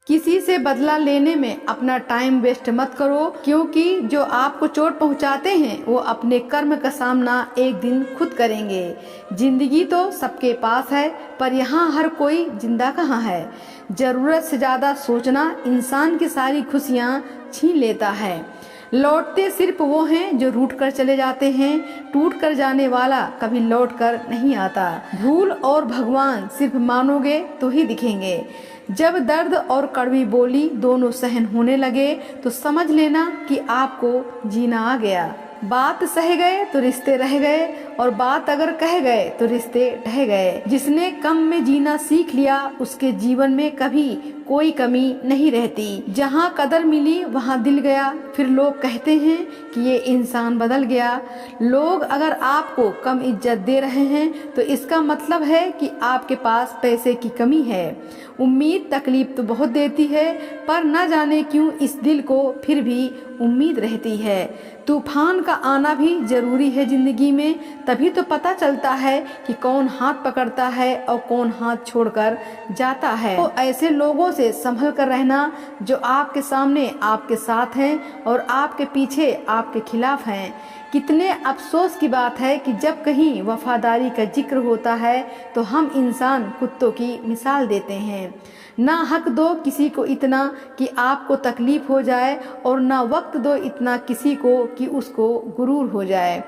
किसी से बदला लेने में अपना टाइम वेस्ट मत करो, क्योंकि जो आपको चोट पहुंचाते हैं वो अपने कर्म का सामना एक दिन खुद करेंगे। जिंदगी तो सबके पास है, पर यहाँ हर कोई जिंदा कहाँ है। जरूरत से ज्यादा सोचना इंसान की सारी खुशियाँ छीन लेता है। लौटते सिर्फ वो हैं जो रूठ कर चले जाते हैं। टूट कर जाने वाला कभी लौट कर नहीं आता। भूल और भगवान सिर्फ मानोगे तो ही दिखेंगे। जब दर्द और कड़वी बोली दोनों सहन होने लगे तो समझ लेना कि आपको जीना आ गया। बात सह गए तो रिश्ते रह गए, और बात अगर कह गए तो रिश्ते ढह गए। जिसने कम में जीना सीख लिया उसके जीवन में कभी कोई कमी नहीं रहती। जहाँ कदर मिली वहाँ दिल गया, फिर लोग कहते हैं कि ये इंसान बदल गया। लोग अगर आपको कम इज्जत दे रहे हैं तो इसका मतलब है कि आपके पास पैसे की कमी है। उम्मीद तकलीफ तो बहुत देती है, पर न जाने क्यों इस दिल को फिर भी उम्मीद रहती है। तूफान का आना भी जरूरी है जिंदगी में, तभी तो पता चलता है कि कौन हाथ पकड़ता है और कौन हाथ छोड़कर जाता है। तो ऐसे लोगों से संभल कर रहना जो आपके सामने आपके साथ हैं और आपके पीछे आपके खिलाफ हैं। कितने अफसोस की बात है कि जब कहीं वफादारी का जिक्र होता है तो हम इंसान कुत्तों की मिसाल देते हैं। ना हक दो किसी को इतना कि आपको तकलीफ हो जाए, और ना वक्त दो इतना किसी को कि उसको गुरूर हो जाए।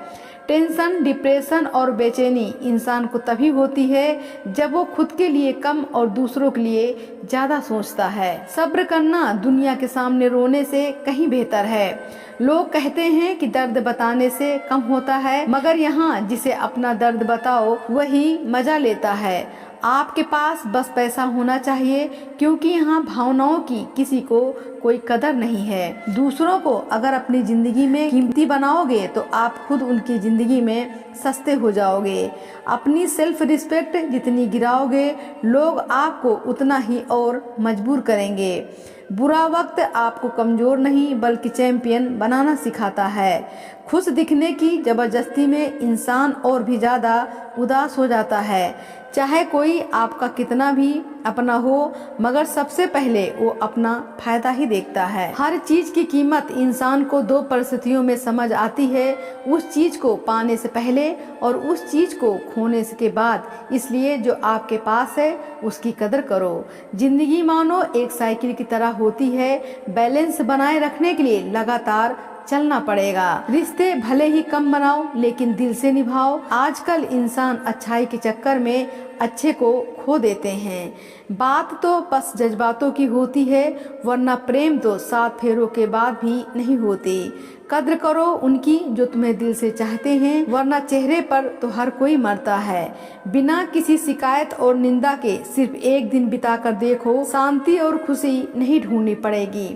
टेंशन, डिप्रेशन और बेचैनी इंसान को तभी होती है जब वो खुद के लिए कम और दूसरों के लिए ज्यादा सोचता है। सब्र करना दुनिया के सामने रोने से कहीं बेहतर है। लोग कहते हैं कि दर्द बताने से कम होता है, मगर यहाँ जिसे अपना दर्द बताओ वही मजा लेता है। आपके पास बस पैसा होना चाहिए, क्योंकि यहाँ भावनाओं की किसी को कोई कदर नहीं है। दूसरों को अगर अपनी जिंदगी में कीमती बनाओगे तो आप खुद उनकी जिंदगी में सस्ते हो जाओगे। अपनी सेल्फ रिस्पेक्ट जितनी गिराओगे लोग आपको उतना ही और मजबूर करेंगे। बुरा वक्त आपको कमजोर नहीं बल्कि चैंपियन बनाना सिखाता है। खुश दिखने की जबरदस्ती में इंसान और भी ज्यादा उदास हो जाता है। चाहे कोई आपका कितना भी अपना हो, मगर सबसे पहले वो अपना फायदा ही देखता है। हर चीज की कीमत इंसान को दो परिस्थितियों में समझ आती है, उस चीज को पाने से पहले और उस चीज को खोने के बाद। इसलिए जो आपके पास है उसकी कदर करो। जिंदगी मानो एक साइकिल की तरह होती है, बैलेंस बनाए रखने के लिए लगातार चलना पड़ेगा। रिश्ते भले ही कम बनाओ लेकिन दिल से निभाओ। आजकल इंसान अच्छाई के चक्कर में अच्छे को खो देते हैं। बात तो बस जज्बातों की होती है, वरना प्रेम तो 7 फेरों के बाद भी नहीं होती। कद्र करो उनकी जो तुम्हें दिल से चाहते हैं, वरना चेहरे पर तो हर कोई मरता है। बिना किसी शिकायत और निंदा के सिर्फ एक दिन बिताकर देखो, शांति और खुशी नहीं ढूंढनी पड़ेगी।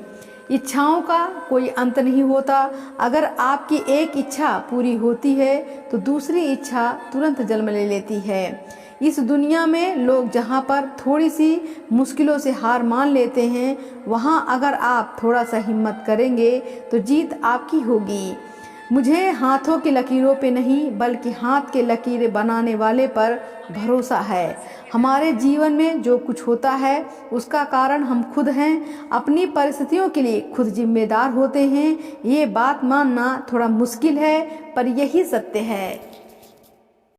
इच्छाओं का कोई अंत नहीं होता। अगर आपकी एक इच्छा पूरी होती है तो दूसरी इच्छा तुरंत जन्म ले लेती है। इस दुनिया में लोग जहाँ पर थोड़ी सी मुश्किलों से हार मान लेते हैं, वहाँ अगर आप थोड़ा सा हिम्मत करेंगे तो जीत आपकी होगी। मुझे हाथों की लकीरों पे नहीं बल्कि हाथ के लकीरें बनाने वाले पर भरोसा है। हमारे जीवन में जो कुछ होता है उसका कारण हम खुद हैं। अपनी परिस्थितियों के लिए खुद जिम्मेदार होते हैं। ये बात मानना थोड़ा मुश्किल है, पर यही सत्य है।